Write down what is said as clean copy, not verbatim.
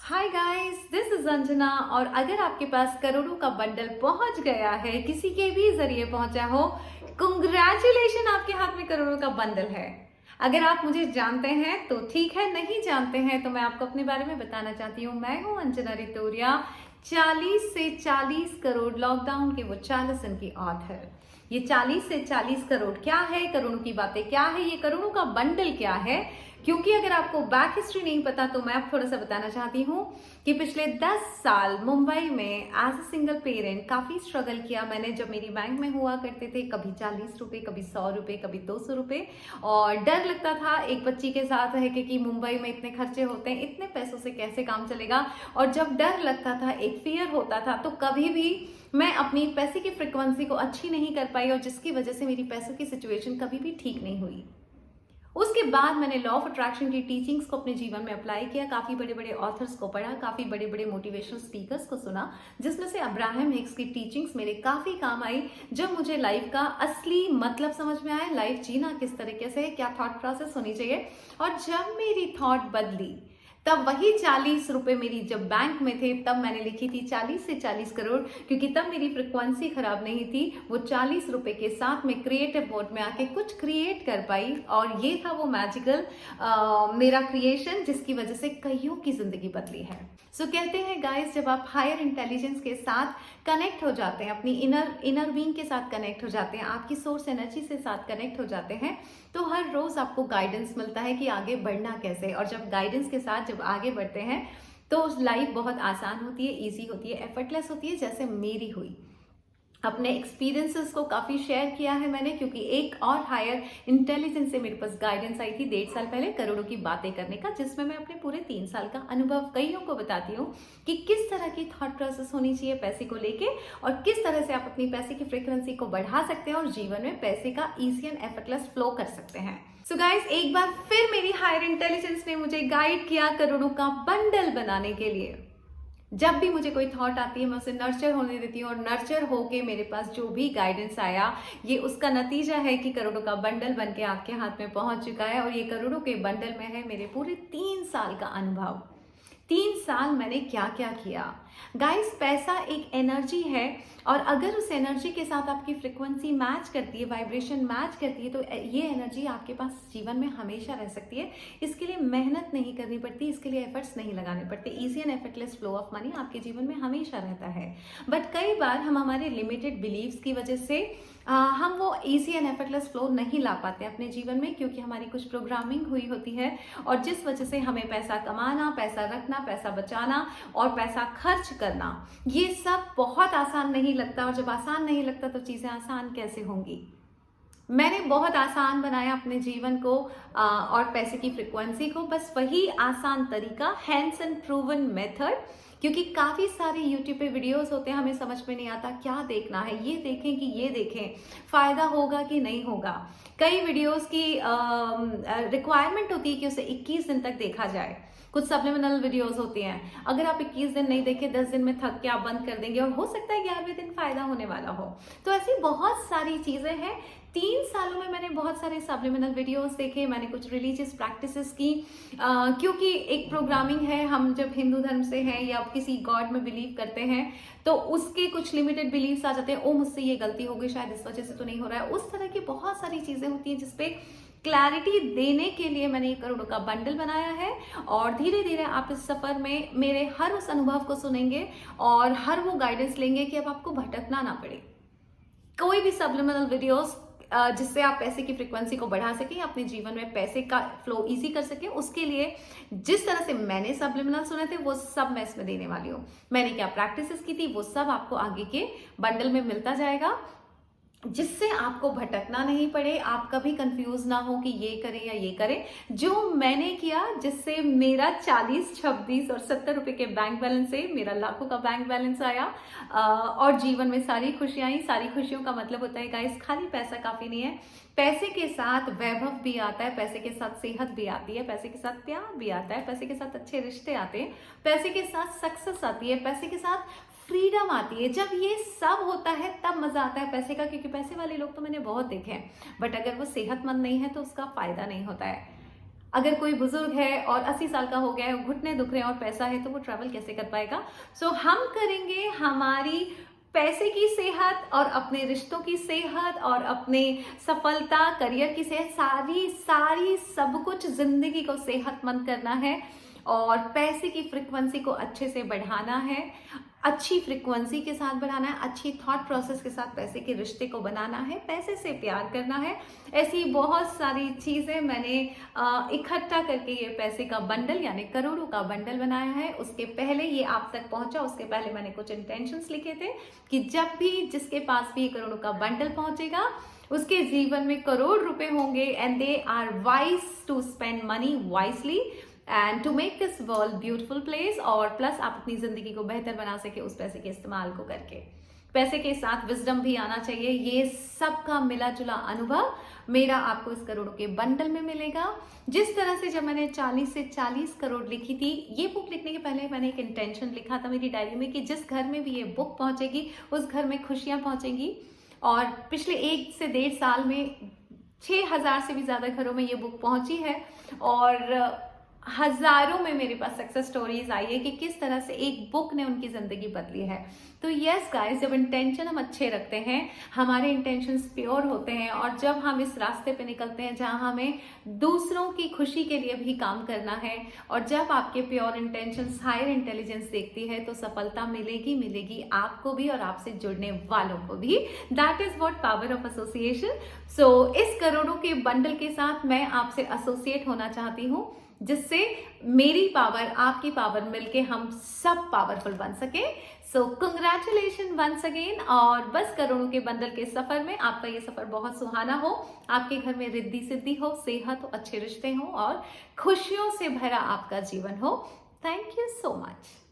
Hi guys, this is Anjana. और अगर आपके पास करोड़ों का बंडल पहुंच गया है, किसी के भी जरिए पहुंचा हो, कंग्रेचुलेशन, आपके हाथ में करोड़ों का बंडल है। अगर आप मुझे जानते हैं तो ठीक है, नहीं जानते हैं तो मैं आपको अपने बारे में बताना चाहती हूँ। मैं हूँ अंजना रितोरिया, 40 से 40 करोड़ लॉकडाउन के वो 40 की ऑथर। ये 40 से 40 करोड़ क्या है, करोड़ों की बातें क्या है, ये करोड़ों का बंडल क्या है। क्योंकि अगर आपको बैक हिस्ट्री नहीं पता तो मैं आपको थोड़ा सा बताना चाहती हूँ कि पिछले 10 साल मुंबई में एज अ सिंगल पेरेंट काफी स्ट्रगल किया मैंने। जब मेरी बैंक में हुआ करते थे कभी 40 रुपए, कभी 100 रुपए, कभी 200 रुपए, और डर लगता था एक बच्ची के साथ रह के कि मुंबई में इतने खर्चे होते हैं, इतने पैसों से कैसे काम चलेगा। और जब डर लगता था, एक फियर होता था, तो कभी भी मैं अपनी पैसे की फ्रिक्वेंसी को अच्छी नहीं कर पाई, और जिसकी वजह से मेरी पैसों की सिचुएशन कभी भी ठीक नहीं हुई। उसके बाद मैंने लॉ ऑफ अट्रैक्शन की टीचिंग्स को अपने जीवन में अप्लाई किया, काफी बड़े बड़े ऑथर्स को पढ़ा, काफी बड़े बड़े मोटिवेशनल स्पीकर्स को सुना, जिसमें से अब्राहम हिक्स की टीचिंग्स मेरे काफी काम आई। जब मुझे लाइफ का असली मतलब समझ में आया, लाइफ जीना किस तरीके से है, क्या थॉट प्रोसेस होनी चाहिए, और जब मेरी थॉट बदली तब वही 40 रुपए मेरी जब बैंक में थे तब मैंने लिखी थी 40 से 40 करोड़, क्योंकि तब मेरी फ्रिक्वेंसी खराब नहीं थी। वो 40 रुपए के साथ में क्रिएटिव मोड में आके कुछ क्रिएट कर पाई, और ये था वो मैजिकल मेरा क्रिएशन, जिसकी वजह से कईयों की जिंदगी बदली है। कहते हैं गाइस, जब आप हायर इंटेलिजेंस के साथ कनेक्ट हो जाते हैं, अपनी इनर बीइंग के साथ कनेक्ट हो जाते हैं, आपकी सोर्स एनर्जी से साथ कनेक्ट हो जाते हैं, तो हर रोज आपको गाइडेंस मिलता है कि आगे बढ़ना कैसे। और जब गाइडेंस के साथ जब आगे बढ़ते हैं तो लाइफ बहुत आसान होती है, इजी होती है, एफर्टलेस होती है, जैसे मेरी हुई। अपने एक्सपीरियंसेस को काफी शेयर किया है मैंने, क्योंकि एक और हायर इंटेलिजेंस से मेरे पास गाइडेंस आई थी 1.5 साल पहले करोड़ों की बातें करने का, जिसमें मैं अपने पूरे 3 साल का अनुभव कईयों को बताती हूँ कि किस तरह की थॉट प्रोसेस होनी चाहिए पैसे को लेके, और किस तरह से आप अपनी पैसे की फ्रिक्वेंसी को बढ़ा सकते हैं और जीवन में पैसे का ईजी एंड एफर्टलेस फ्लो कर सकते हैं। सो गाइस, एक बार फिर मेरी हायर इंटेलिजेंस ने मुझे गाइड किया करोड़ों का बंडल बनाने के लिए। जब भी मुझे कोई थॉट आती है मैं उसे नर्चर होने देती हूँ, और नर्चर होके मेरे पास जो भी गाइडेंस आया, ये उसका नतीजा है कि करोड़ों का बंडल बनके आपके हाथ में पहुंच चुका है। और ये करोड़ों के बंडल में है मेरे पूरे 3 साल का अनुभव। 3 साल मैंने क्या क्या किया। गाइस, पैसा एक एनर्जी है, और अगर उस एनर्जी के साथ आपकी फ्रिक्वेंसी मैच करती है, वाइब्रेशन मैच करती है, तो ये एनर्जी आपके पास जीवन में हमेशा रह सकती है। इसके लिए मेहनत नहीं करनी पड़ती, इसके लिए एफर्ट्स नहीं लगाने पड़ते। Easy and effortless flow of money आपके जीवन में हमेशा रहता है। बट कई बार हम हमारे लिमिटेड बिलीव्स की वजह से हम वो ईजी एंड एफर्टलेस फ्लो नहीं ला पाते अपने जीवन में, क्योंकि हमारी कुछ प्रोग्रामिंग हुई होती है, और जिस वजह से हमें पैसा कमाना, पैसा रखना, पैसा बचाना और पैसा खर्च करना, ये सब बहुत आसान नहीं लगता। और जब आसान नहीं लगता तो चीजें आसान कैसे होंगी। मैंने बहुत आसान बनाया अपने जीवन को और पैसे की फ्रिक्वेंसी को, बस वही आसान तरीका, हैंड्स एंड प्रूवन मेथड। क्योंकि काफी सारे यूट्यूब पे वीडियोस होते हैं, हमें समझ में नहीं आता क्या देखना है, ये देखें कि ये देखें, फायदा होगा कि नहीं होगा। कई वीडियोस की रिक्वायरमेंट होती है कि उसे 21 दिन तक देखा जाए। कुछ सप्लीमेंटल वीडियोस होती हैं, अगर आप 21 दिन नहीं देखे, 10 दिन में थक के आप बंद कर देंगे, और हो सकता है 11वें दिन फायदा होने वाला हो। तो ऐसी बहुत सारी चीजें हैं। 3 सालों में मैंने बहुत सारे सप्लीमेंटल वीडियोस देखे, मैंने कुछ रिलीजियस प्रैक्टिसेस की, क्योंकि एक प्रोग्रामिंग है, हम जब हिंदू धर्म से हैं या किसी गॉड में बिलीव करते हैं तो उसके कुछ लिमिटेड बिलीव्स आ जाते हैं। ओ, मुझसे ये गलती हो गई, शायद इस वजह से तो नहीं हो रहा है। उस तरह की बहुत सारी चीजें होती हैं जिसपे क्लैरिटी देने के लिए मैंने ये करोड़ों का बंडल बनाया है। और धीरे धीरे आप इस सफर में मेरे हर उस अनुभव को सुनेंगे और हर वो गाइडेंस लेंगे कि अब आपको भटकना ना पड़े। कोई भी सप्लीमेंटल वीडियोस जिससे आप पैसे की फ्रिक्वेंसी को बढ़ा सकें, अपने जीवन में पैसे का फ्लो इजी कर सकें, उसके लिए जिस तरह से मैंने सप्लीमेंटल सुने थे वो सब मैं इसमें देने वाली हूँ। मैंने क्या प्रैक्टिसेस की थी वो सब आपको आगे के बंडल में मिलता जाएगा, जिससे आपको भटकना नहीं पड़े, आप कभी कंफ्यूज ना हो कि ये करें या ये करें। जो मैंने किया, जिससे मेरा 40, 26 और 70 रुपए के बैंक बैलेंस से मेरा लाखों का बैंक बैलेंस आया, और जीवन में सारी खुशियां आई। सारी खुशियों का मतलब होता है गाइस, खाली पैसा काफी नहीं है, पैसे के साथ वैभव भी आता है, पैसे के साथ सेहत भी आती है, पैसे के साथ प्यार भी आता है, पैसे के साथ अच्छे रिश्ते आते हैं, पैसे के साथ सक्सेस आती है, पैसे के साथ फ्रीडम आती है। जब ये सब होता है तब मजा आता है पैसे का, क्योंकि पैसे वाले लोग तो मैंने बहुत देखे हैं, बट अगर वो सेहतमंद नहीं है तो उसका फायदा नहीं होता है। अगर कोई बुजुर्ग है और 80 साल का हो गया है, घुटने दुख रहे हैं और पैसा है, तो वो ट्रैवल कैसे कर पाएगा? सो हम करेंगे हमारी पैसे की सेहत और अपने रिश्तों की सेहत और अपने सफलता, करियर की सेहत, सारी सारी सब कुछ जिंदगी को सेहतमंद करना है और पैसे की फ्रिक्वेंसी को अच्छे से बढ़ाना है, अच्छी फ्रिक्वेंसी के साथ बढ़ाना है, अच्छी थॉट प्रोसेस के साथ पैसे के रिश्ते को बनाना है, पैसे से प्यार करना है। ऐसी बहुत सारी चीज़ें मैंने इकट्ठा करके ये पैसे का बंडल यानी करोड़ों का बंडल बनाया है। उसके पहले ये आप तक पहुंचा, उसके पहले मैंने कुछ इंटेंशंस लिखे थे कि जब भी जिसके पास भी ये करोड़ों का बंडल पहुंचेगा उसके जीवन में करोड़ रुपए होंगे and they are wise to spend money wisely and to make this world beautiful place, और प्लस आप अपनी जिंदगी को बेहतर बना सके उस पैसे के इस्तेमाल को करके। पैसे के साथ विजडम भी आना चाहिए। ये सब का मिला जुला अनुभव मेरा आपको इस करोड़ों के बंडल में मिलेगा। जिस तरह से जब मैंने 40 से 40 करोड़ लिखी थी, ये बुक लिखने के पहले मैंने एक इंटेंशन लिखा था मेरी डायरी में कि जिस घर में भी ये बुक पहुंचेगी उस घर में खुशियां पहुंचेंगी। और पिछले 1 से 1.5 साल में 6000 से भी ज्यादा घरों में ये बुक पहुंची है और हजारों में मेरे पास सक्सेस स्टोरीज आई है कि किस तरह से एक बुक ने उनकी जिंदगी बदली है। तो यस गाइस, जब इंटेंशन हम अच्छे रखते हैं, हमारे इंटेंशंस प्योर होते हैं और जब हम इस रास्ते पे निकलते हैं जहां हमें दूसरों की खुशी के लिए भी काम करना है और जब आपके प्योर इंटेंशंस हायर इंटेलिजेंस देखती है तो सफलता मिलेगी मिलेगी आपको भी और आपसे जुड़ने वालों को भी। That is what power of association. So इस करोड़ों के बंडल के साथ मैं आपसे एसोसिएट होना चाहती हूँ जिससे मेरी पावर आपकी पावर मिलके हम सब पावरफुल बन सके। So congratulation once again. और बस करोड़ों के बंडल के सफर में आपका ये सफर बहुत सुहाना हो, आपके घर में रिद्धि सिद्धि हो, सेहत हो, अच्छे रिश्ते हो और खुशियों से भरा आपका जीवन हो। Thank you so much.